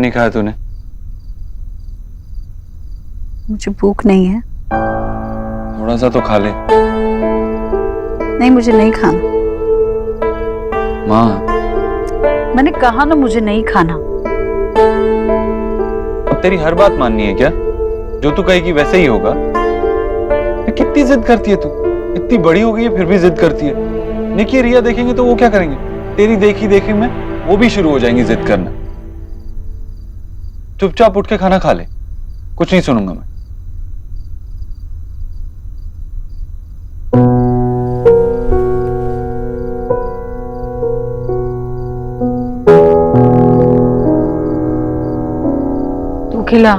नहीं खाया तूने? मुझे भूख नहीं है। थोड़ा सा तो खा ले। नहीं, मुझे नहीं खाना। माँ, मैंने कहा ना मुझे नहीं खाना। अब तेरी हर बात माननी है क्या? जो तू कहेगी वैसे ही होगा? कितनी जिद करती है तू? इतनी बड़ी हो गई है फिर भी जिद करती है। निकी और रिया देखेंगे तो वो क्या करेंगे? तेरी देखी देखी में वो भी शुरू हो जाएंगी जिद करना। चुपचाप उठ के खाना खा ले, कुछ नहीं सुनूंगा मैं। तू खिला।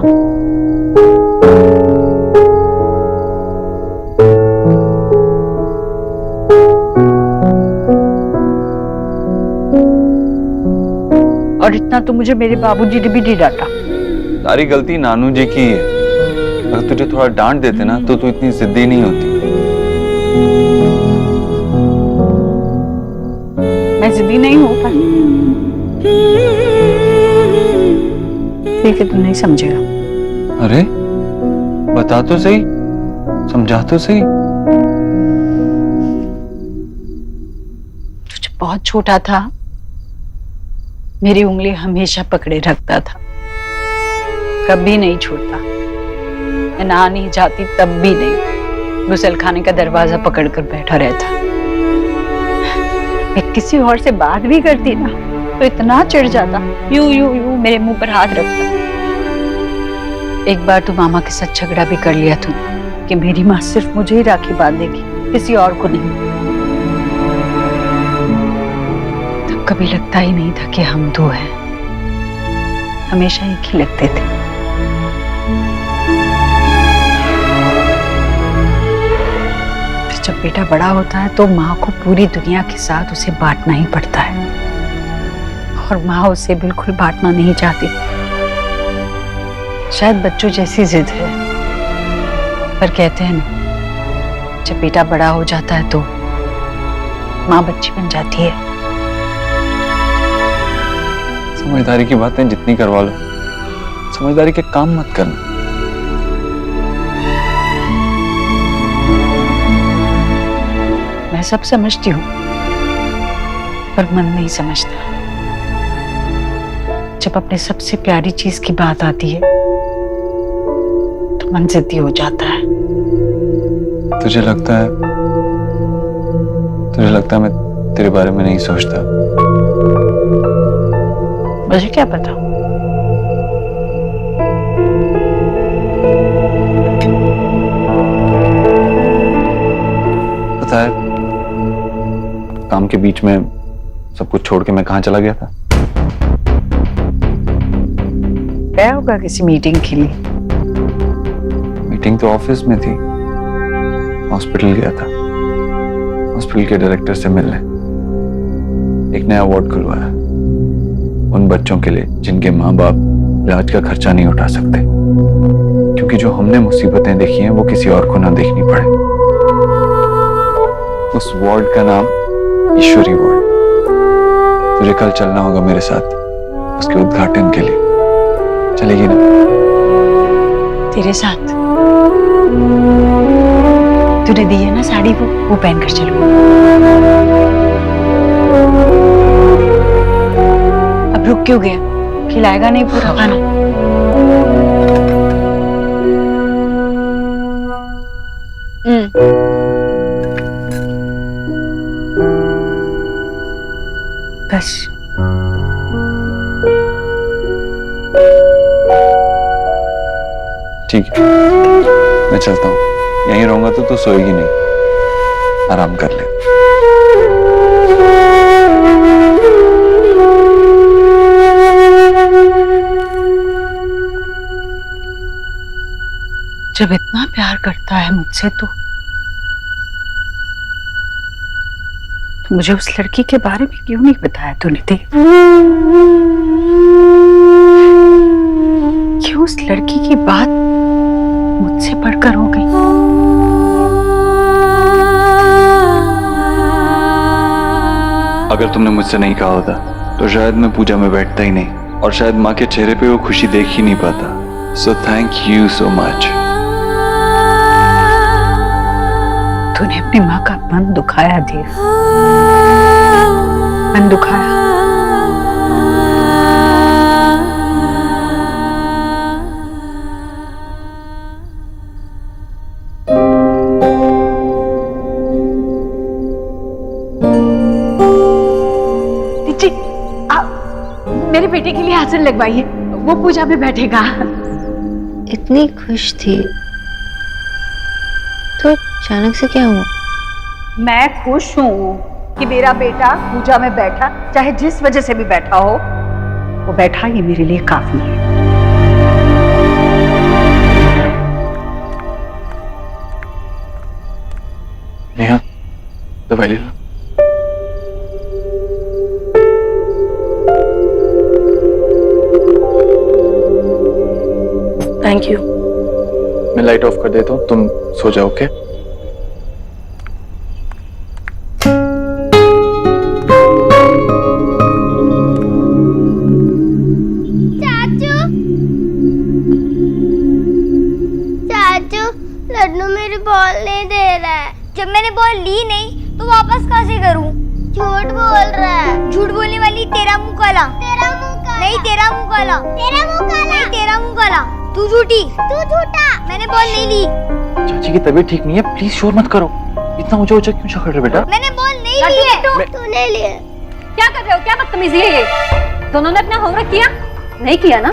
और इतना तो मुझे मेरे बाबूजी ने भी नहीं डांटा। सारी गलती नानू जी की है। अगर तुझे थोड़ा डांट देते ना तो तू इतनी जिद्दी नहीं होती। मैं जिद्दी नहीं हूं पर ठीक है, तू नहीं समझेगा। अरे बता तो सही, समझा तो सही। तू जब बहुत छोटा था मेरी उंगली हमेशा पकड़े रखता था, कभी नहीं छोड़ता। मैं नहा नहीं जाती तब भी नहीं, गुसलखाने का दरवाजा पकड़कर बैठा रहता। मैं किसी और से बात भी करती ना तो इतना चिढ़ जाता, यूं यूं यूं मेरे मुंह पर हाथ रखता। एक बार तो मामा के साथ झगड़ा भी कर लिया तूने कि मेरी माँ सिर्फ मुझे ही राखी बांधेगी, किसी और को नहीं। तब कभी लगता ही नहीं था कि हम दो हैं, हमेशा एक ही लगते थे। फिर जब बेटा बड़ा होता है तो माँ को पूरी दुनिया के साथ उसे बांटना ही पड़ता है, और माँ उसे बिल्कुल बांटना नहीं चाहती। शायद बच्चों जैसी जिद है, पर कहते हैं ना जब बेटा बड़ा हो जाता है तो माँ बच्ची बन जाती है। समझदारी की बातें जितनी करवा लो, समझदारी के काम मत करना। मैं सब समझती हूँ पर मन नहीं समझता। जब अपने सबसे प्यारी चीज की बात आती है तो मन जिद्दी हो जाता है। तुझे लगता है मैं तेरे बारे में नहीं सोचता? मुझे क्या पता। पता है, काम के बीच में सब कुछ छोड़ के मैं कहाँ चला गया था? गया होगा किसी मीटिंग के लिए। मीटिंग तो ऑफिस में थी, हॉस्पिटल गया था। हॉस्पिटल के डायरेक्टर से मिलने। एक नया वार्ड खुलवाया उन बच्चों के लिए जिनके माँ बाप इलाज का खर्चा नहीं उठा सकते, क्योंकि जो हमने मुसीबतें देखी हैं वो किसी और को ना देखनी पड़े। उस वार्ड का नाम ईश्वरी वार्ड। तुझे कल चलना होगा मेरे साथ उसके उद्घाटन के लिए। चलेगी ना? तेरे साथ? तूने दी है ना साड़ी, वो पहनकर चलो। अब रुक क्यों गया? खिलाएगा नहीं पूरा खाना? बस ठीक है, मैं चलता हूँ। यहीं रहूंगा तो तू सोएगी नहीं, आराम कर ले। जब इतना प्यार करता है मुझसे तो मुझे उस लड़की के बारे में क्यों नहीं बताया तूने? क्यों उस लड़की की बात मुझसे बढ़कर हो गई? अगर तुमने मुझसे नहीं कहा होता तो शायद मैं पूजा में बैठता ही नहीं। और शायद माँ के चेहरे पे वो खुशी देख ही नहीं पाता। So thank you so much. तूने अपनी माँ का मन दुखाया देव, मन दुखाया। जी, मेरे बेटे के लिए आसन लगवाइए, वो पूजा में बैठेगा। इतनी खुश थी तो अचानक से क्या हुआ? मैं खुश हूँ कि मेरा बेटा पूजा में बैठा, चाहे जिस वजह से भी बैठा हो, वो बैठा ये मेरे लिए काफी है। नेहा, दवाई ले लो। Thank you. मैं लाइट ऑफ कर देता हूँ, तुम सो जाओ। ओके? चाचू, चाचू, लड्डू मेरी बॉल नहीं दे रहा है। जब मैंने बॉल ली नहीं तो वापस कहाँ से करूँ? झूठ बोल रहा है। झूठ बोलने वाली तेरा मुंह काला। तेरा मुंह काला। नहीं तेरा मुंह काला। तेरा मुंह काला। नहीं तेरा मुंह काला। तू झूठी। तू झूठा। मैंने बॉल नहीं ली। चाची की तबीयत ठीक नहीं है, प्लीज शोर मत करो। इतना ऊंचा ऊंचा क्यों चढ़ रहे बेटा? मैंने बॉल नहीं ली है। तूने लिया। क्या कर रहे हो? क्या बदतमीजी है ये? दोनों ने अपना होमवर्क किया? नहीं किया ना?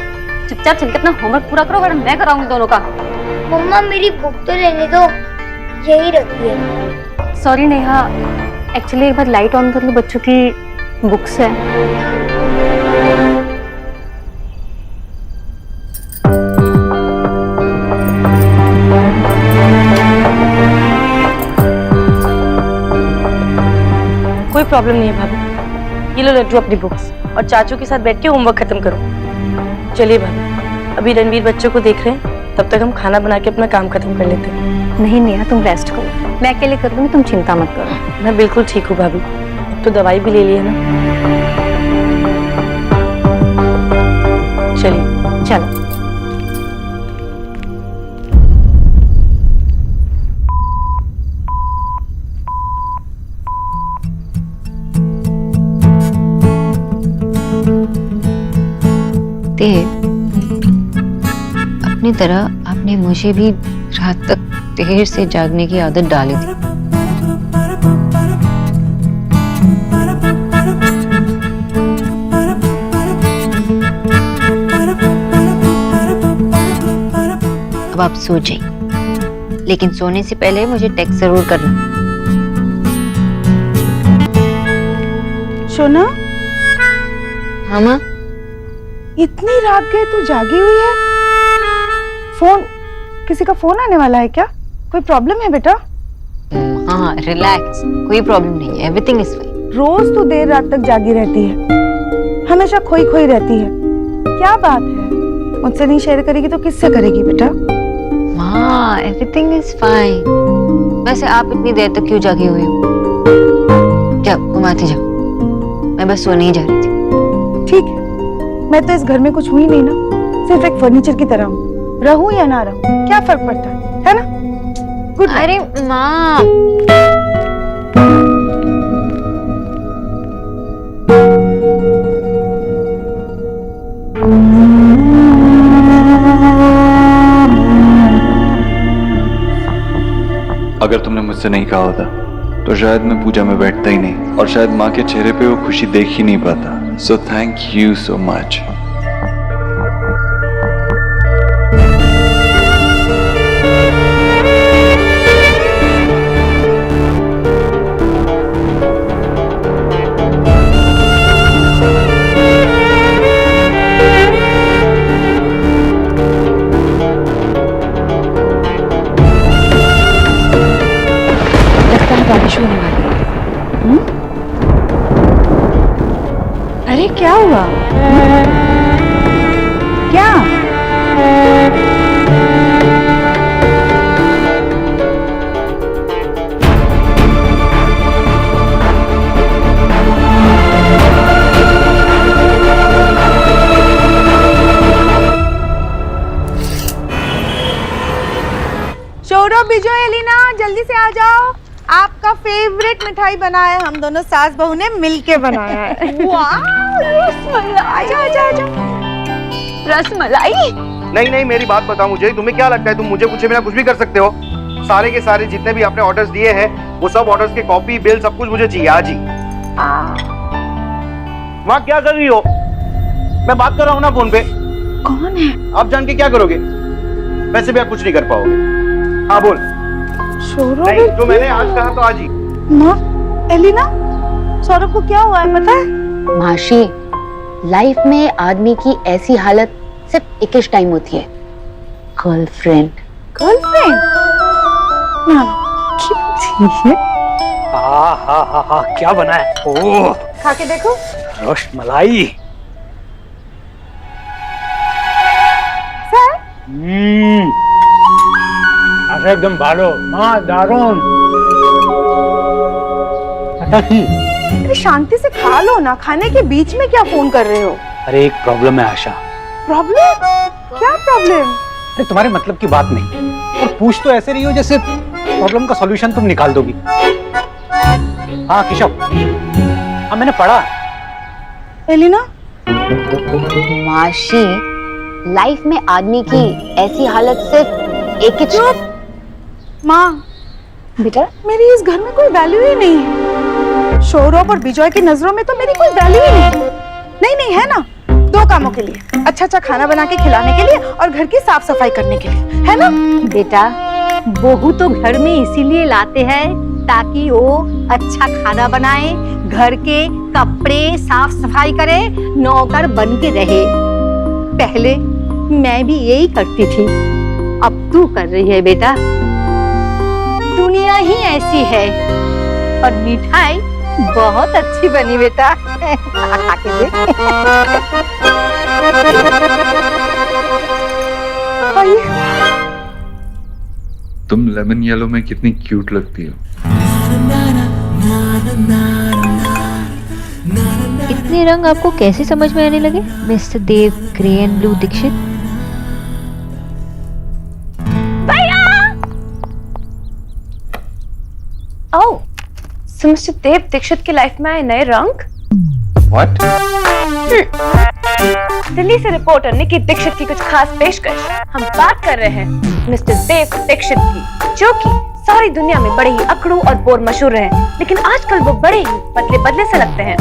चुपचाप चल के अपना होमवर्क पूरा करो, वरना मैं कराऊंगी दोनों का। मम्मा मेरी बुक तो लेने दो, यही रखी है। सॉरी नेहा, एक्चुअली एक बार लाइट ऑन कर लो, बच्चों की बुक्स है। कोई प्रॉब्लम नहीं है भाभी, ये लो लड्डू अपनी बुक्स, और चाचू के साथ बैठ के होमवर्क खत्म करो। चलिए भाभी, अभी रणवीर बच्चों को देख रहे हैं, तब तक हम खाना बना के अपना काम खत्म कर लेते हैं। नहीं नेहा, तुम रेस्ट करो, मैं अकेले कर दूंगी, तुम चिंता मत करो। मैं बिल्कुल ठीक हूँ भाभी, अब तो दवाई भी ले ली है ना। चलिए चलो। देव, अपनी तरह आपने मुझे भी रात तक देर से जागने की आदत डाली थी। अब आप सो जाइए, लेकिन सोने से पहले मुझे टेक्स्ट जरूर करना। सोना, हाँ माँ? इतनी रात गए तू जागी हुई है? फोन, किसी का फोन आने वाला है क्या? कोई प्रॉब्लम है बेटा? हाँ रिलैक्स, कोई प्रॉब्लम नहीं है, एवरीथिंग इज फाइन। रोज तू देर रात तक जागी रहती है, हमेशा खोई खोई रहती है, क्या बात है? मुझसे नहीं शेयर करेगी तो किससे करेगी बेटा? माँ एवरीथिंग इज फाइन। वैसे आप इतनी देर तक क्यों जागी हुई हो? जाओ घुमाते जाओ, मैं बस सोने ही जा रही थी। ठीक है, मैं तो इस घर में कुछ हुई नहीं ना, सिर्फ एक फर्नीचर की तरह हूँ। रहूं या ना रहूं, क्या फर्क पड़ता है ना? गुड। अरे माँ, अगर तुमने मुझसे नहीं कहा होता तो शायद मैं पूजा में बैठता ही नहीं, और शायद माँ के चेहरे पे वो खुशी देख ही नहीं पाता। So thank you so much. बारिश होने वाली है। अरे क्या हुआ? क्या? का फेवरेट मिठाई बनाया है, हम दोनों सास बहू ने मिलके बनाया है। वाह, रसमलाई, आजा आजा आजा। रसमलाई? नहीं नहीं, मेरी बात बताओ मुझे, तुम्हें क्या लगता है तुम मुझे पूछे बिना कुछ भी कर सकते हो? सारे के सारे जितने भी आपने ऑर्डर्स दिए हैं वो सब ऑर्डर्स के कॉपी बिल सब कुछ मुझे चाहिए आज ही। माँ क्या कर रही हो? मैं बात कर रहा हूँ ना फोन पे। कौन है? आप जान के क्या करोगे? वैसे भी आप कुछ नहीं कर पाओगे। हाँ बोल। नहीं तो मैंने आज कहा तो आज ही। माँ, एलिना, सौरभ को क्या हुआ है पता है? माशी, लाइफ में आदमी की ऐसी हालत सिर्फ एक ही टाइम होती है, गर्लफ्रेंड। गर्लफ्रेंड? ना, क्यों? हाँ, क्या बना है? ओह, खा के देखो। रसमलाई। सर? अच्छा एकदम बालो, हाँ दारुण। अरे शांति से खा लो ना, खाने के बीच में क्या फोन कर रहे हो? अरे एक प्रॉब्लम है आशा। प्रॉब्लम? क्या प्रॉब्लम? अरे तुम्हारे मतलब की बात नहीं, और पूछ तो ऐसे रही हो जैसे प्रॉब्लम का सॉल्यूशन तुम निकाल दोगी। हाँ केशव, हाँ मैंने पढ़ा। एलिना? माशी, लाइफ में आदमी की ऐसी हालत सिर्फ एक ही। चुप। माँ, बेटा, मेरी इस घर में कोई वैल्यू ही नहीं है। सौरभ और विजय की नजरों में तो मेरी कोई वैल्यू ही नहीं। नहीं नहीं है ना, दो कामों के लिए, अच्छा अच्छा खाना बना के खिलाने के लिए और घर की साफ सफाई करने के लिए, है ना? बेटा, बहू तो घर में इसीलिए लाते हैं ताकि वो अच्छा खाना बनाए, घर के कपड़े साफ सफाई करे, नौकर बन के रहे। पहले मैं भी यही करती थी, अब तू कर रही है बेटा। दुनिया ही ऐसी है। और मिठाई बहुत अच्छी बनी बेटा। खा के देख। तुम लेमन येलो में कितनी क्यूट लगती हो। इतने रंग आपको कैसे समझ में आने लगे mister Dev grey and blue Dixit? Oh, so mister Dev Dixit की लाइफ में आए नए रंग। What? दिल्ली से रिपोर्टर निकी दीक्षित की कुछ खास पेशकश। हम बात कर रहे हैं मिस्टर देव दीक्षित की, जो कि सारी दुनिया में बड़े ही अकड़ू और बोर मशहूर रहे, लेकिन आजकल वो बड़े ही पतले बदले से लगते हैं।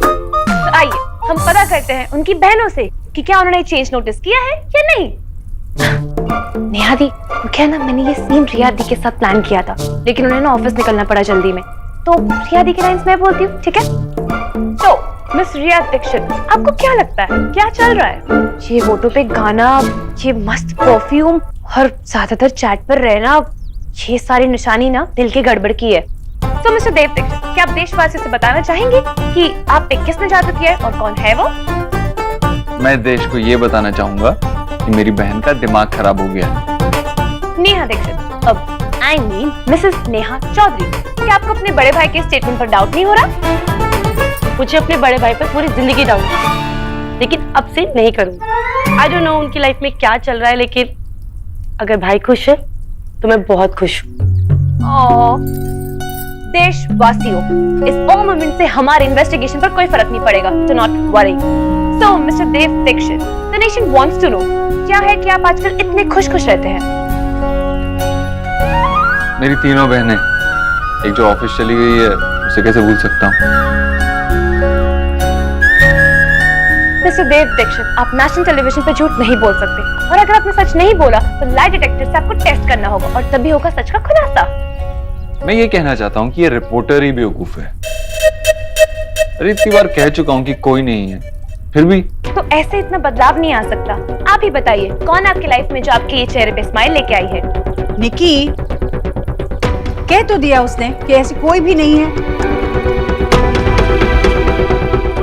तो आइए हम पता करते हैं उनकी बहनों से कि क्या उन्होंने चेंज नोटिस किया है या नहीं। नेहा दी, क्या ना, मैंने ये सीन रिया दी के साथ प्लान किया था, लेकिन उन्हें ना ऑफिस निकलना पड़ा जल्दी में, तो रिया दी की लाइंस मैं बोलती हूँ, ठीक है? तो मिस रिया दीक्षित, आपको क्या लगता है क्या चल रहा है? ये होठों पे गाना, ये मस्त परफ्यूम और ज्यादातर चैट पर रहना, ये सारी निशानी ना दिल की गड़बड़ की है। तो मिस्टर देव दीक्षित, क्या आप देशवासियों से बताना चाहेंगे कि आप पे किसने जादू किया है और कौन है वो? मैं देश को ये बताना चाहूंगा कि मेरी बहन का दिमाग खराब हो गया। नेहा दीक्षित, अब I mean Mrs Neha Chaudhary, क्या आपको अपने बड़े भाई के स्टेटमेंट पर डाउट नहीं हो रहा? मुझे अपने बड़े भाई पर पूरी जिंदगी डाउट है, लेकिन अब से नहीं करूंगी। आई डोंट नो उनकी लाइफ में क्या चल रहा है, लेकिन अगर भाई खुश है तो मैं बहुत खुश हूँ। देशवासियों, इस ओम मोमेंट से हमारे इन्वेस्टिगेशन पर कोई फर्क नहीं पड़ेगा, तो not worry. So mister Dev Dixit, the nation wants to know, क्या है कि आप आजकल इतने खुश खुश रहते हैं? मेरी तीनों बहनें, एक जो ऑफिस चली गई है उसे कैसे भूल सकता हूँ। मिस्टर देव दीक्षित, आप नेशनल टेलीविजन पर झूठ नहीं बोल सकते, और अगर आपने सच नहीं बोला तो लाई डिटेक्टर से आपको टेस्ट करना होगा और तभी होगा सच का खुलासा। मैं ये कहना चाहता हूँ कि ये रिपोर्टर ही बेवकूफ है। अरे इतनी बार कह चुका हूँ कि कोई नहीं है, फिर भी। तो ऐसे इतना बदलाव नहीं आ सकता। आप ही बताइए, कौन आपकी लाइफ में जो आपके ये चेहरे पे स्माइल लेके आई है? निकी, कह तो दिया उसने कि ऐसी कोई भी नहीं है।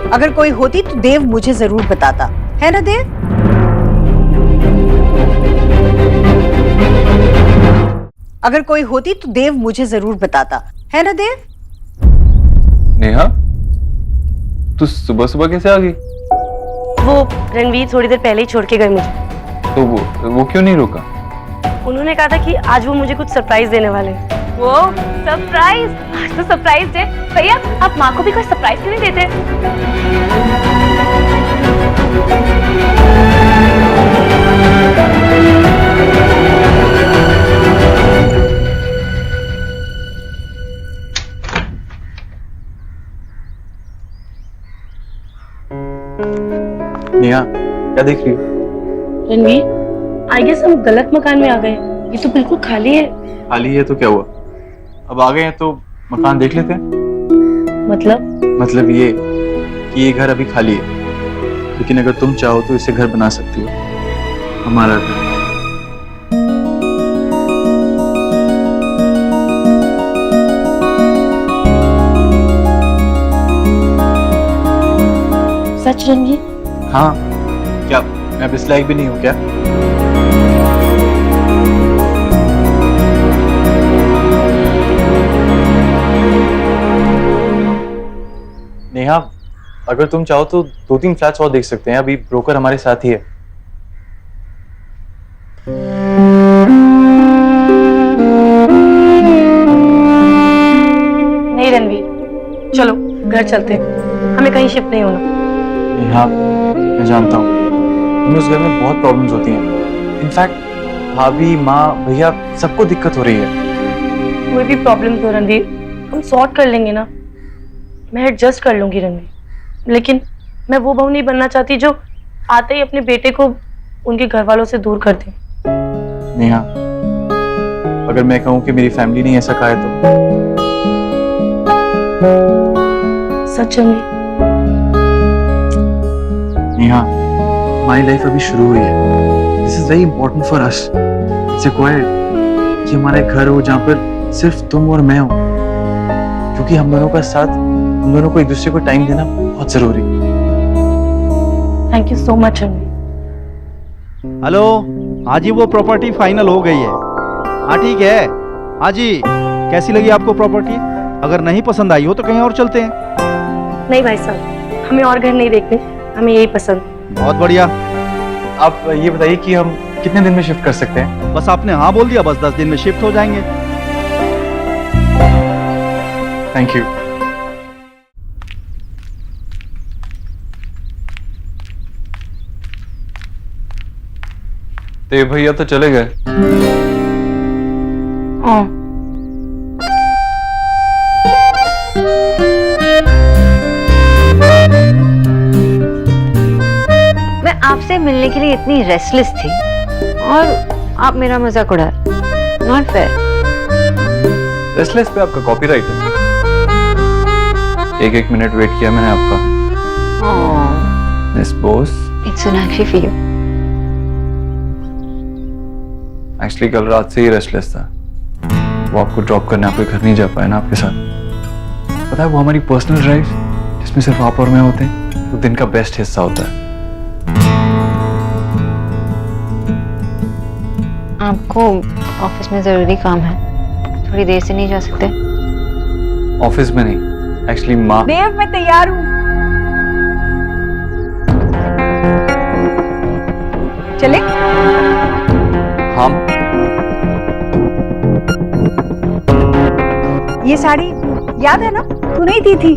अगर कोई होती तो देव मुझे जरूर बताता, है ना देव? अगर कोई होती तो देव मुझे जरूर बताता, है ना देव? नेहा, तू सुबह सुबह कैसे आ गई? वो रणवीर थोड़ी देर पहले ही छोड़ के गए मुझे। तो वो क्यों नहीं रोका? उन्होंने कहा था कि आज वो मुझे कुछ सरप्राइज देने वाले हैं। वो सरप्राइज, आज तो सरप्राइज है भैया। आप माँ को भी कोई सरप्राइज क्यों नहीं देते? नेहा क्या देख रही हो? रणवीर, आई गेस हम गलत मकान में आ गए। ये तो बिल्कुल खाली है। खाली है तो क्या हुआ, अब आ गए हैं तो मकान देख लेते हैं। मतलब ये कि ये घर अभी खाली है, लेकिन अगर तुम चाहो तो इसे घर बना सकती हो, हमारा घर। सच रणवीर? हाँ, क्या मैं अब इस लायक भी नहीं हूँ क्या? नेहा, अगर तुम चाहो तो 2-3 फ्लैट्स और देख सकते हैं, अभी ब्रोकर हमारे साथ ही है। नहीं रणवीर, चलो घर चलते हैं, हमें कहीं शिफ्ट नहीं होना। नेहा, मैं जानता हूँ तुम्हें उस घर में बहुत प्रॉब्लम्स होती हैं। इनफैक्ट भाभी, माँ, भैया सबको दिक्कत हो रही है। कोई भी प्रॉब्लम तो रणवीर हम सॉर्ट कर लेंगे ना। मैं एडजस्ट कर लूंगी रणवीर, लेकिन मैं वो बहू नहीं बनना चाहती जो आते ही अपने बेटे को उनके घर वालों से दूर कर दे। नेहा, अगर मैं कहूँ कि मेरी फैमिली ने ऐसा कहा है तो? सच रणवीर? नेहा, हमारी लाइफ अभी शुरू हुई है। This is very important for us. It's required कि हमारा एक घर हो जहाँ पर सिर्फ तुम और मैं हो, क्योंकि हम दोनों का साथ, हम दोनों को एक दूसरे को टाइम देना बहुत जरूरी है। Thank you so much Ranveer. Hello, हाँ जी, वो प्रॉपर्टी फाइनल हो गई है। हाँ ठीक है, हाँ जी, कैसी लगी आपको प्रॉपर्टी? अगर नहीं पसंद आई हो तो कहीं और चलते हैं। नहीं भाई साहब, हमें और घर नहीं देखने, हमें यही पसंद। बहुत बढ़िया। आप ये बताइए कि हम कितने दिन में शिफ्ट कर सकते हैं? बस आपने हाँ बोल दिया, बस 10 दिन में शिफ्ट हो जाएंगे। Thank you. तो भैया तो चले गए। हाँ। मैं आपसे मिलने के लिए इतनी रेस्टलेस थी और आप मेरा मजाक उड़ा रहे। Not fair. रेस्टलेस पे आपका कॉपीराइट है। एक मिनट वेट किया मैंने आपका। Miss Bose, it's Sonakshi for you. Actually कल रात से ही रेस्टलेस था। वो आपको ड्रॉप करने आपके घर नहीं जा पाया ना आपके साथ। पता है, वो हमारी पर्सनल ड्राइव जिसमें सिर्फ आप और मैं होते हैं, वो दिन का बेस्ट हिस्सा होता है। आपको ऑफिस में जरूरी काम है, थोड़ी देर से नहीं जा सकते? ऑफिस में नहीं, एक्चुअली माँ। देव, मैं तैयार हूँ। चले? हम ये साड़ी याद है ना, तू नहीं दी थी?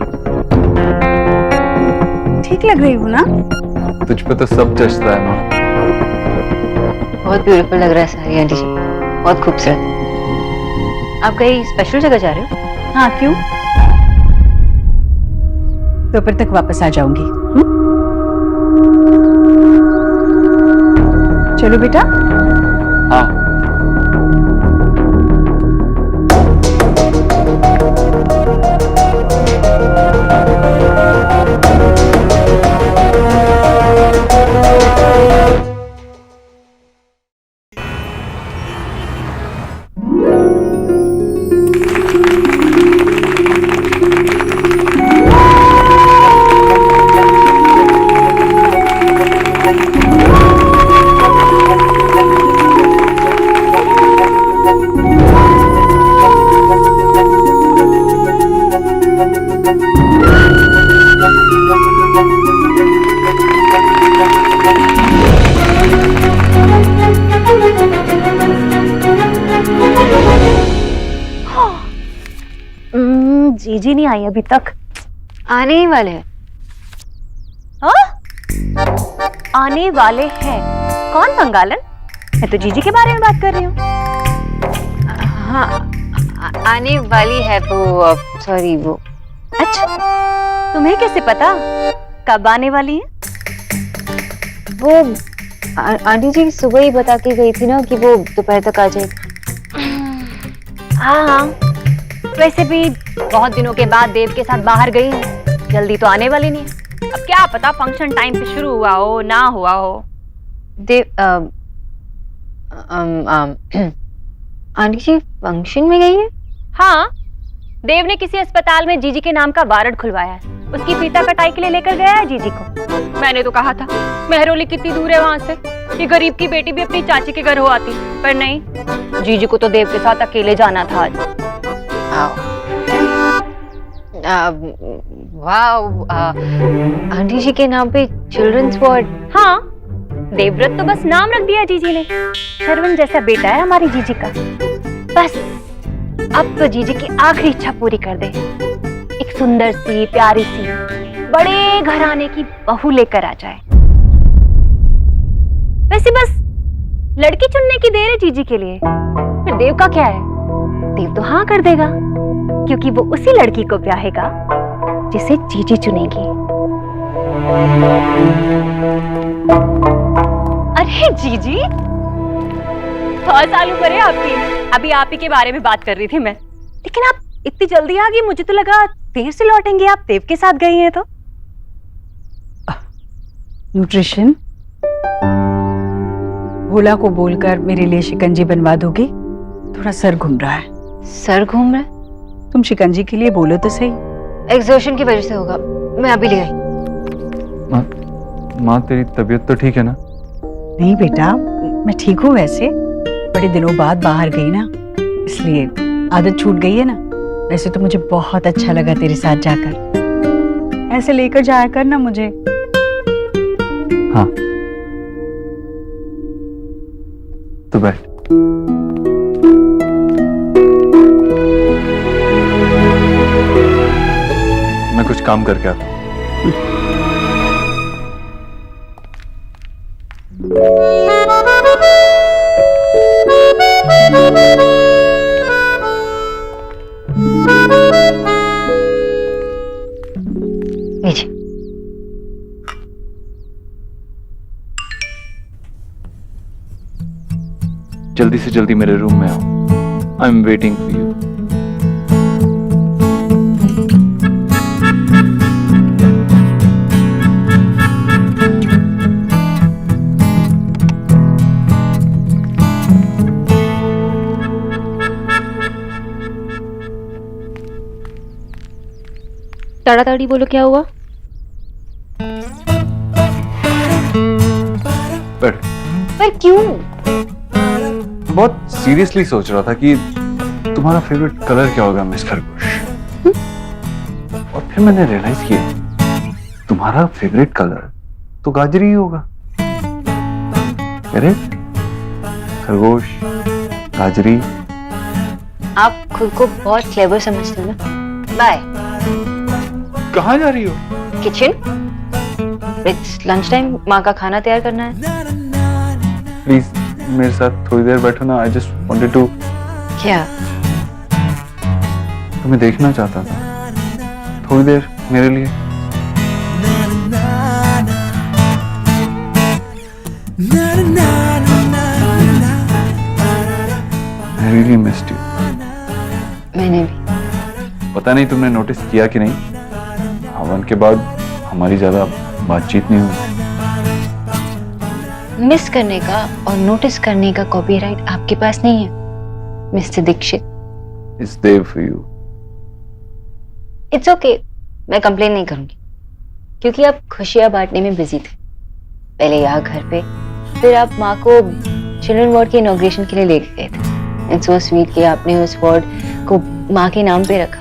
ठीक लग रही हूँ ना? तुझ पे तो सब जचता है माँ। बहुत ब्यूटीफुल लग रहा है सारी आंटी जी, बहुत खूबसूरत। आप कहीं स्पेशल जगह जा रहे हो? हाँ, क्यों? दोपहर तक वापस आ जाऊंगी। चलो बेटा। हाँ। जीजी नहीं आई अभी तक। आने ही वाले हैं। हाँ? आने वाले हैं? कौन बंगालन? मैं तो जीजी के बारे में बात कर रही हूँ। हाँ, आने वाली है वो, सॉरी वो। अच्छा, तुम्हें कैसे पता कब आने वाली है? वो आंटी जी सुबह ही बता के गई थी ना कि वो दोपहर तक आ जाएगी। हाँ, वैसे भी बहुत दिनों के बाद देव के साथ बाहर गई हूँ, जल्दी तो आने वाली नहीं है। अब क्या पता फंक्शन टाइम पे शुरू हुआ हो ना हुआ हो। देव आंटी जी फंक्शन में गई है? हाँ, देव ने किसी अस्पताल में जीजी के नाम का वारंट खुलवाया है। उसकी फीता कटाई के लिए लेकर गया है जीजी को। मैंने तो कहा था मेहरौली कितनी दूर है वहां से, कि गरीब की बेटी भी अपनी चाची के घर हो आती, पर नहीं, जीजी को तो देव के साथ अकेले जाना था आज। वाह, आंटी जी के नाम पे चिल्ड्रंस वार्ड। हाँ, देवव्रत तो बस नाम रख दिया जीजी ने। शर्वण जैसा बेटा है हमारी जीजी का। बस अब तो जीजी की आखिरी इच्छा पूरी कर दे, एक सुंदर सी प्यारी सी बड़े घराने की बहू लेकर आ जाए। वैसे बस लड़की चुनने की देर है जीजी के लिए। फिर देव का क्या है? देव तो हाँ कर देगा, क्योंकि वो उसी लड़की को ब्याहेगा जिसे जीजी चुनेगी। अरे जीजी, बहुत साल उम्र है आपकी। अभी आप ही के बारे में बात कर रही थी मैं, लेकिन आप इतनी जल्दी आ गई, मुझे तो लगा देर से लौटेंगे। आप देव के साथ गई हैं तो। न्यूट्रिशन, भोला को बोलकर मेरे लिए शिकंजी बनवा दोगी? थोड़ा सर घूम रहा है। सर घूम रहा है? तुम शिकंजी के लिए बोलो तो सही। एग्जर्शन की वजह से होगा, मैं अभी ले आई। माँ तेरी तबीयत तो ठीक है ना? नहीं बेटा, मैं ठीक हूँ। वैसे बड़े दिनों बाद बाहर गई ना, इसलिए आदत छूट गई है ना। वैसे तो मुझे बहुत अच्छा लगा तेरे साथ जाकर। ऐसे लेकर जाया कर ना मुझे। हाँ, तो बैठ। मैं कुछ काम करके आता हूँ। लीजिए। जल्दी से जल्दी मेरे रूम में आओ। I am waiting for you. ताड़ी बोलो, क्या हुआ? बैठ। पर क्यों? बहुत सीरियसली सोच रहा था कि तुम्हारा फेवरेट कलर क्या होगा मिस खरगोश। और फिर मैंने रियलाइज किया तुम्हारा फेवरेट कलर तो गाजरी ही होगा। अरे खरगोश, गाजरी। आप खुद को बहुत क्लेवर समझते हो ना। बाय। कहाँ जा रही हो? किचन। इट्स लंच टाइम, माँ का खाना तैयार करना है। प्लीज मेरे साथ थोड़ी देर बैठो ना। I just wanted to. क्या? तुम्हें देखना चाहता था थोड़ी देर मेरे लिए। I really missed you. मैंने भी। पता नहीं तुमने नोटिस किया कि नहीं, हवन के बाद हमारी ज्यादा बातचीत नहीं हुई। मिस करने का और नोटिस करने का कॉपीराइट आपके पास नहीं है Mr Dixit. It's there for you. It's okay, मैं कंप्लेन नहीं करूंगी, क्योंकि आप खुशियां बांटने में बिजी थे। पहले यहाँ घर पे, फिर आप माँ को चिल्ड्रन वार्ड के इनॉग्रेशन के लिए लेके गए थे। इट्स सो स्वीट कि आपने उस वार्ड को माँ के नाम पे रखा।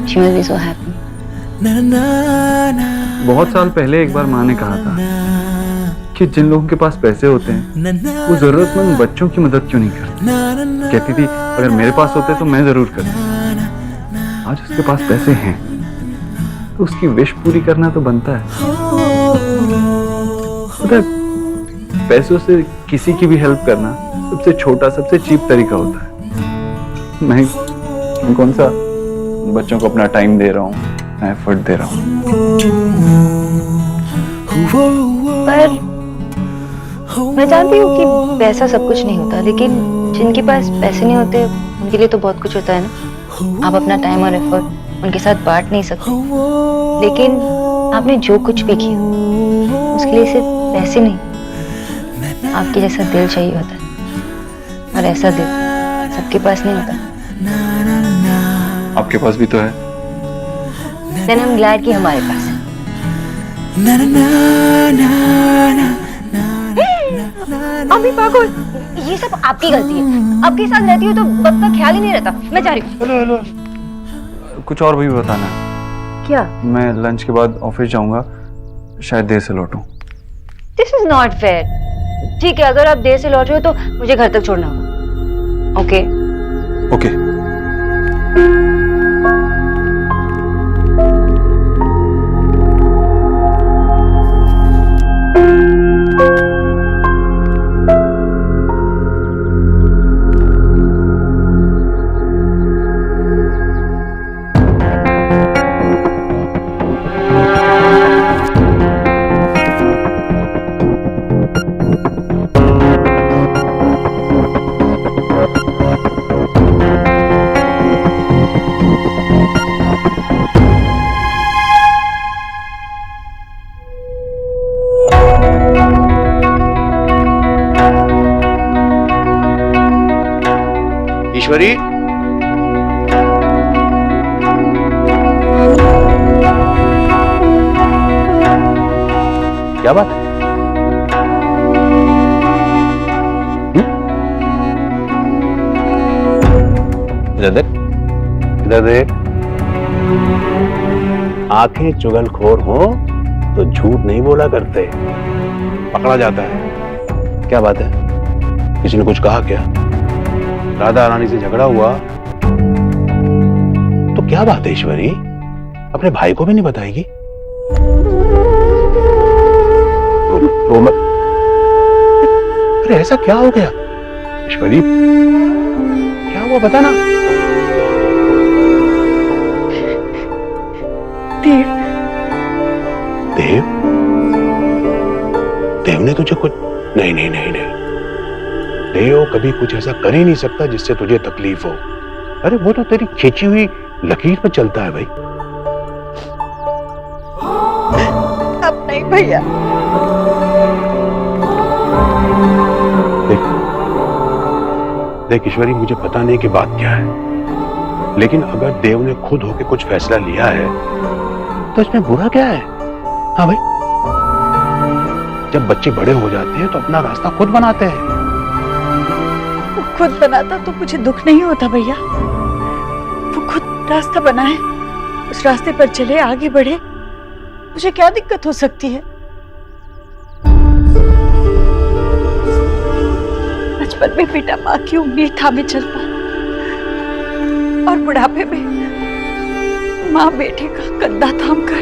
She will be so happy. बहुत साल पहले एक बार माँ ने कहा था कि जिन लोगों के पास पैसे होते हैं वो जरूरतमंद बच्चों की मदद क्यों नहीं करते। कहती थी अगर मेरे पास होते तो मैं जरूर करता। आज उसके पास पैसे हैं तो उसकी विश पूरी करना तो बनता है। पता है, पैसों से किसी की भी हेल्प करना सबसे छोटा सबसे चीप तरीका होता है। मैं कौन सा बच्चों को अपना टाइम दे रहा हूँ, एफर्ट दे रहा हूँ। पर मैं जानती हूँ कि पैसा सब कुछ नहीं होता, लेकिन जिनके पास पैसे नहीं होते उनके लिए तो बहुत कुछ होता है ना। आप अपना टाइम और एफर्ट उनके साथ बांट नहीं सकते, लेकिन आपने जो कुछ भी किया उसके लिए सिर्फ पैसे नहीं, आपके जैसा दिल चाहिए होता है, और ऐसा दिल सबके पास नहीं होता। आपके पास भी तो है। Then I'm glad कि हमारे पास है। अभी पागल, ये सब आपकी गलती है। आपके साथ रहती हो तो वक्त का ख्याल ही नहीं रहता। मैं जा रही हूँ। कुछ और भी बताना है। क्या? मैं लंच के बाद ऑफिस जाऊंगा, शायद देर से लौटूं। This is not fair। ठीक है, अगर आप देर से लौट रहे हो तो मुझे घर तक छोड़ना होगा। ओके? ओके। ईश्वरी, क्या बात है? इधर देख, इधर देख। आंखें चुगलखोर हो तो झूठ नहीं बोला करते, पकड़ा जाता है। क्या बात है? किसी ने कुछ कहा क्या? राधा रानी से झगड़ा हुआ? तो क्या बात है ईश्वरी, अपने भाई को भी नहीं बताएगी? रो मत। अरे ऐसा क्या हो गया ईश्वरी, क्या हुआ बता ना। देव। देव? देव ने तुझे कुछ? नहीं नहीं नहीं नहीं, देव कभी कुछ ऐसा कर ही नहीं सकता जिससे तुझे तकलीफ हो। अरे वो तो तेरी खींची हुई लकीर पर चलता है भाई। अब नहीं भैया। देख ईश्वरी, मुझे पता नहीं कि बात क्या है, लेकिन अगर देव ने खुद होके कुछ फैसला लिया है तो इसमें बुरा क्या है? हाँ भाई, जब बच्चे बड़े हो जाते हैं तो अपना रास्ता खुद बनाते हैं। वो खुद बनाता तो मुझे दुख नहीं होता भैया। वो खुद रास्ता बनाए, उस रास्ते पर चले, आगे बढ़े, मुझे क्या दिक्कत हो सकती है? बचपन में बेटा माँ की उंगली थामे चलता और बुढ़ापे में माँ बेटे का कंधा थाम कर।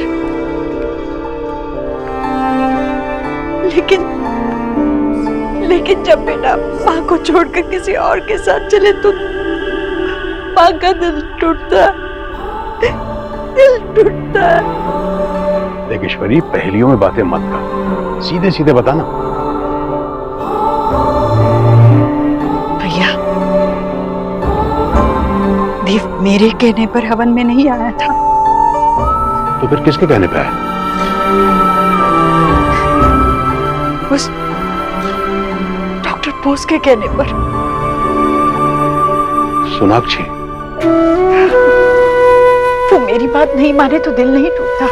लेकिन जब बेटा माँ को छोड़कर किसी और के साथ चले तो माँ का दिल टूटता है। देख ईश्वरी, पहेलियों में बातें मत कर, सीधे सीधे बताना। भैया, देव मेरे कहने पर हवन में नहीं आया था। तो फिर किसके कहने पे आया? उस डॉक्टर बोस के कहने पर। सोनाक्षी, वो मेरी बात नहीं माने तो दिल नहीं टूटता,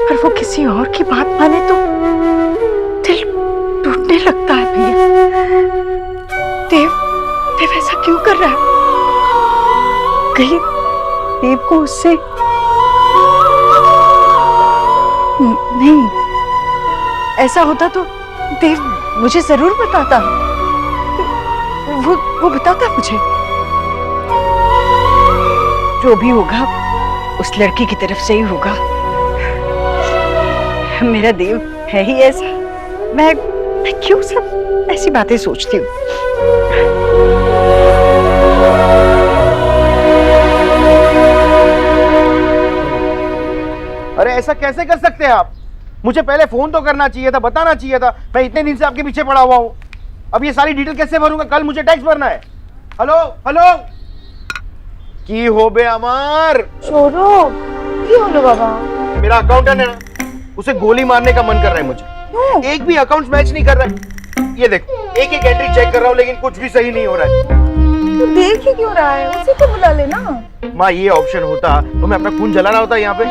और वो किसी और की बात माने तो दिल टूटने लगता है भैया। देव ऐसा क्यों कर रहा है? कहीं देव को उससे नहीं, ऐसा होता तो देव मुझे जरूर बताता। वो बताता मुझे। जो भी होगा उस लड़की की तरफ से ही होगा। मेरा देव है ही ऐसा। मैं क्यों सब ऐसी बातें सोचती हूँ। अरे ऐसा कैसे कर सकते हैं आप? मुझे पहले फोन तो करना चाहिए था, बताना चाहिए था। मैं इतने दिन से आपके पीछे पड़ा हुआ हूँ। अब ये सारी डिटेल कैसे भरूंगा? कल मुझे टैक्स भरना है। हेलो हेलो की हो बे अमर? सौरभ क्यों होलो बाबा? मेरा अकाउंटेंट है ना, उसे गोली मारने का मन कर रहा है मुझे। क्यों? एक भी अकाउंट मैच नहीं कर रहा है। ये देखो, एक एक एंट्री चेक कर रहा हूँ लेकिन कुछ भी सही नहीं हो रहा है। तू देख ही क्यों रहा है? उसे तो बुला लेना। माँ, ये ऑप्शन होता तो मैं अपना खून जलाना होता यहाँ पे।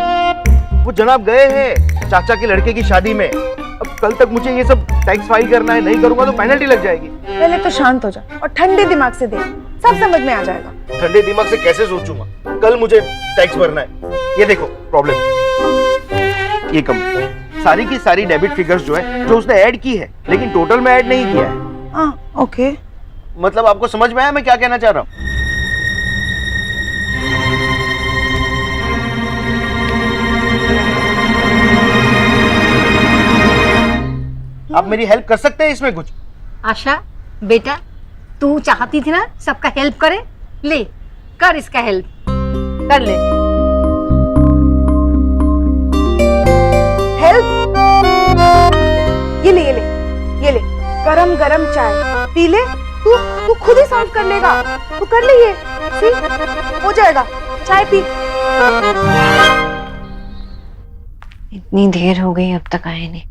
वो जनाब गए हैं चाचा के लड़के की शादी में। अब कल तक मुझे ये सब टैक्स फाइल करना है, नहीं करूंगा तो पेनल्टी लग जाएगी। पहले तो शांत हो जा और ठंडे दिमाग से देख, सब समझ में आ जाएगा। ठंडे दिमाग से कैसे सोचूंगा? कल मुझे टैक्स भरना है। ये देखो प्रॉब्लम, ये कम सारी की सारी डेबिट फिगर्स जो है जो उसने ऐड की है लेकिन टोटल में ऐड नहीं किया है। हाँ ओके, मतलब आपको समझ में आया मैं क्या कहना चाह रहा हूँ? आप मेरी हेल्प कर सकते हैं इसमें कुछ? आशा बेटा, तू चाहती थी ना सबका हेल्प करे, ले कर इसका हेल्प, कर ले। हेल्प? ये ले गरम गरम चाय पी ले। तू खुद ही सॉल्व कर लेगा। तू कर ले, ये सी हो जाएगा। चाय पी। इतनी देर हो गई, अब तक आए नहीं।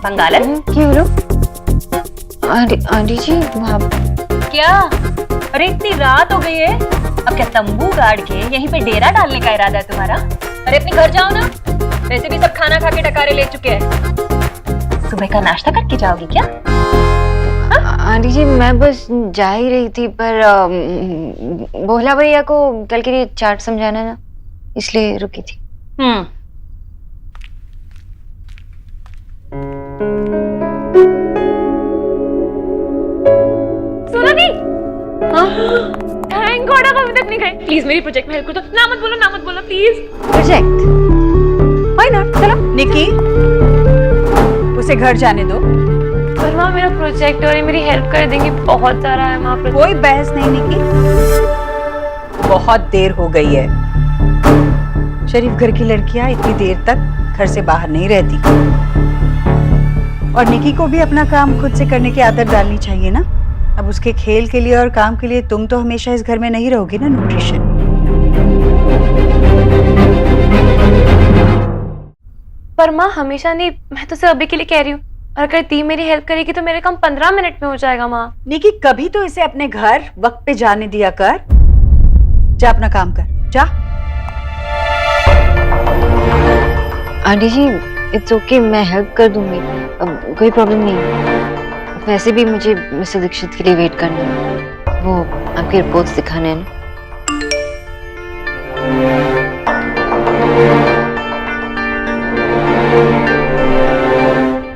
बंगालन क्यों लो? आंटी जी आप क्या? अरे इतनी रात हो गई है, अब क्या तंबू गाड़ के यहीं पे डेरा डालने का इरादा है तुम्हारा? अरे अपने घर जाओ ना, वैसे भी सब खाना खा के टकारे ले चुके हैं। सुबह का नाश्ता करके जाओगी क्या? आंटी जी मैं बस जा ही रही थी, पर भोला भैया को कल के लिए चार्ट समझाना ना, इसलिए रुकी थी। सुना नहीं? थैंक गॉड आप अभी तक नहीं गए। प्लीज मेरी प्रोजेक्ट में हेल्प कर दो। ना मत बोलो प्लीज। प्रोजेक्ट? Why not? चलो निकी, उसे घर जाने दो। पर माँ मेरा प्रोजेक्ट और ये मेरी हेल्प कर देंगी, बहुत सारा है माँ। कोई बहस नहीं निकी, बहुत देर हो गई है। शरीफ घर की लड़कियां इतनी देर तक घर से बाहर नहीं रहती। और निकी को भी अपना काम खुद से करने की आदत डालनी चाहिए ना। अब उसके खेल के लिए और काम के लिए तुम तो हमेशा इस घर में नहीं रहोगी ना न्यूट्रिशन। पर माँ हमेशा नहीं, मैं तो सिर्फ अभी के लिए कह रही हूँ। और अगर ती मेरी हेल्प करेगी तो मेरा काम 15 मिनट में हो जाएगा माँ। निकी कभी तो इसे अपने घर वक्त पे जाने दिया कर। जा अपना काम कर, जा। आंटी जी इट्स ओके, मैं हेल्प कर दूंगी, अब कोई प्रॉब्लम नहीं है। वैसे भी मुझे मिस्टर दीक्षित के लिए वेट करना है, वो आपकी रिपोर्ट्स दिखाने हैं ना।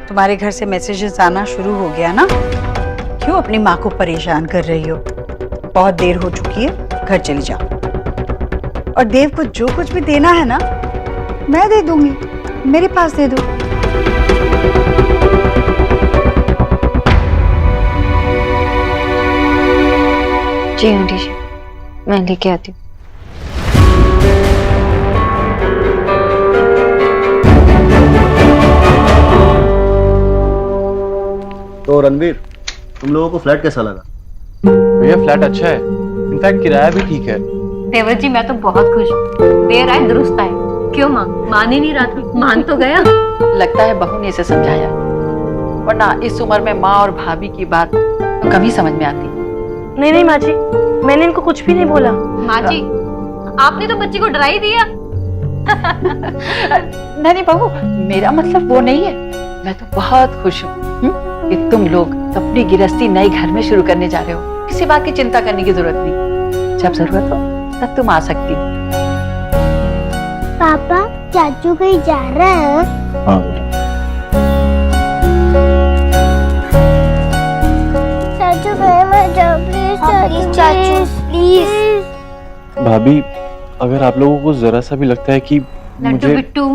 तुम्हारे घर से मैसेजेस आना शुरू हो गया ना? क्यों अपनी माँ को परेशान कर रही हो? बहुत देर हो चुकी है, घर चली जाओ। और देव को जो कुछ भी देना है ना, मैं दे दूंगी, मेरे पास दे दो। जी आंटी जी, मैं लेके आती हूँ। तो रणवीर, तुम लोगों को फ्लैट कैसा लगा? भैया फ्लैट अच्छा है, इनफैक्ट किराया भी ठीक है। देवर जी मैं तो बहुत खुश हूँ। देर आए दुरुस्त आए। क्यों माँ, मान ही नहीं रहा था? मान तो गया। लगता है बहू ने इसे समझाया, वरना इस उम्र में माँ और भाभी की बात तो कभी समझ में आती। नहीं माँ जी, मैंने इनको कुछ भी नहीं बोला। माँ जी आपने तो बच्ची को डरा ही दिया। नहीं बहू, मेरा मतलब वो नहीं है। मैं तो बहुत खुश हूँ कि तुम लोग अपनी गृहस्थी नए घर में शुरू करने जा रहे हो। किसी बात की चिंता करने की जरूरत नहीं। जब जरूरत हो तब तुम आ सकती हो। पापा चाचू कहीं जा रहे हैं? हाँ चाचू कहीं मत जाओ प्लीज चाचू प्लीज। भाभी, अगर आप लोगों को जरा सा भी लगता है कि लड्डू मुझे बिट्टू,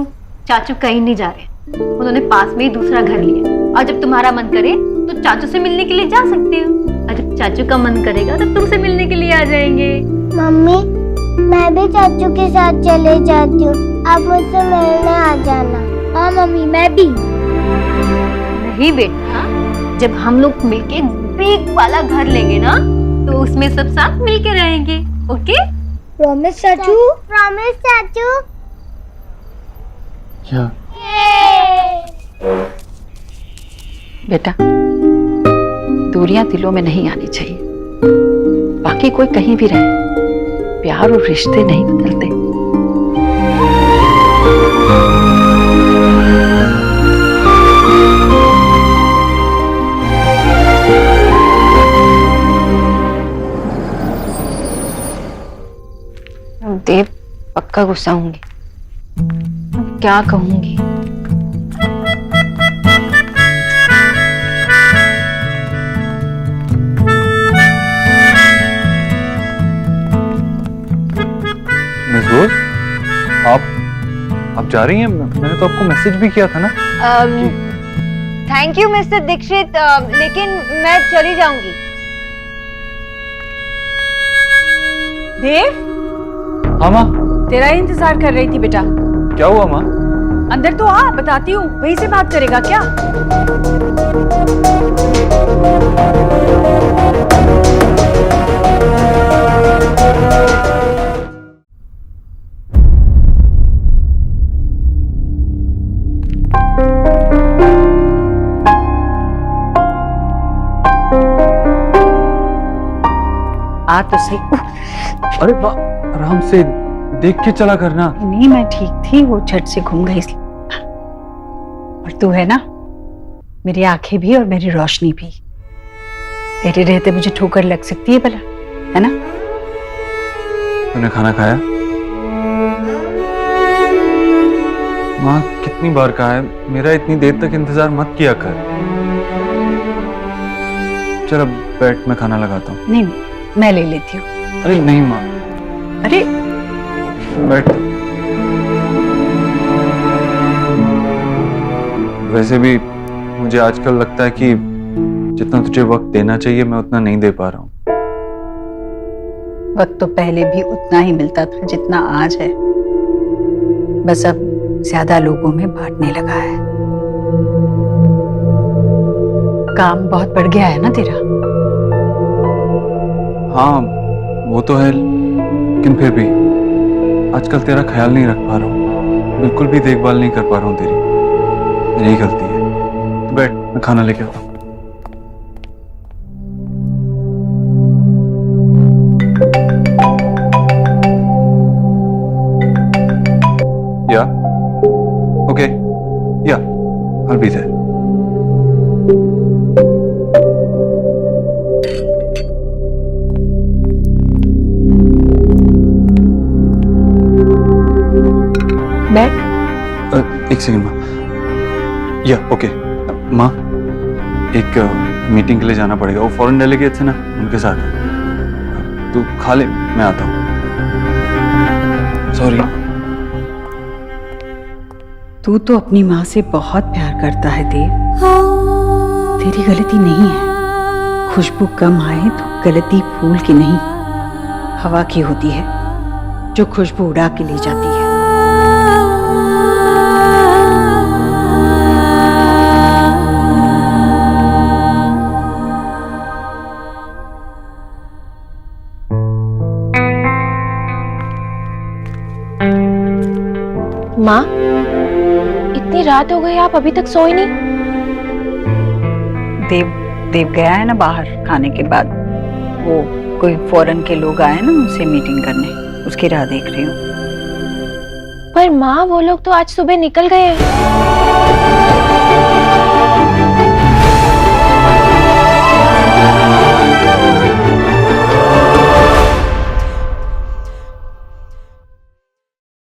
चाचू कहीं नहीं जा रहे, उन्होंने पास में ही दूसरा घर लिया। और जब तुम्हारा मन करे तो चाचू से मिलने के लिए जा सकते हो, और जब चाचू का मन करेगा तो तुमसे मिलने के लिए आ जाएंगे। मम्मी, मैं भी चाचू के साथ चले जाती हूँ, आप मुझसे मिलने आ जाना। हाँ मम्मी, मैं भी। नहीं बेटा, जब हम लोग मिलके बिग वाला घर लेंगे ना तो उसमें सब साथ मिलके रहेंगे। ओके? प्रॉमिस चाचू? प्रॉमिस चाचू? क्या? बेटा, दूरियां दिलों में नहीं आनी चाहिए। बाकी कोई कहीं भी रहे, प्यार और रिश्ते नहीं बदलते। देव पक्का गुस्सा होंगी। क्या कहूंगी? मिस रोज, आप जा रही हैं? मैंने तो आपको मैसेज भी किया था ना। थैंक यू मिस्टर दीक्षित, लेकिन मैं चली जाऊंगी। देव, हाँ माँ। तेरा ही इंतजार कर रही थी बेटा। क्या हुआ माँ? अंदर तो आ, बताती हूँ। वहीं से बात करेगा क्या? आ तो सही। अरे वाह, आराम से देख के चला करना। नहीं, मैं ठीक थी, वो झट से घूम गई इसलिए। और तू है ना, मेरी आंखें भी और मेरी रोशनी भी। तेरे रहते मुझे ठोकर लग सकती है भला, है ना? तूने खाना खाया? माँ कितनी बार कहा है, मेरा इतनी देर तक इंतजार मत किया कर। चल अब बैठ, मैं खाना लगाता हूँ। नहीं, मैं ले लेती हूँ। अरे नहीं माँ। अरे बैठ। वैसे भी मुझे आजकल लगता है कि जितना तुझे वक्त देना चाहिए मैं उतना नहीं दे पा रहा हूँ। वक्त तो पहले भी उतना ही मिलता था जितना आज है, बस अब ज्यादा लोगों में बांटने लगा है। काम बहुत बढ़ गया है ना तेरा। हाँ वो तो है, लेकिन फिर भी आजकल तेरा ख्याल नहीं रख पा रहा हूँ, बिल्कुल भी देखभाल नहीं कर पा रहा हूँ तेरी। मेरी गलती है। तो बैठ, मैं खाना लेके आता हूँ। या ओके, या I'll be there. बैठ। एक सेकंड माँ। या ओके माँ, एक मीटिंग के लिए जाना पड़ेगा। वो फॉरेन डेलीगेट है ना, उनके साथ। तू खा ले, मैं आता हूँ। सॉरी। तू तो अपनी माँ से बहुत प्यार करता है देव, तेरी गलती नहीं है। खुशबू कम आए तो गलती फूल की नहीं, हवा की होती है जो खुशबू उड़ा के ले जाती है। माँ, इतनी रात हो गई, आप अभी तक सोए नहीं? देव गया है ना बाहर खाने के बाद। वो कोई फॉरेन के लोग आए ना, उनसे मीटिंग करने, उसकी राह देख रही हूँ। पर माँ, वो लोग तो आज सुबह निकल गए।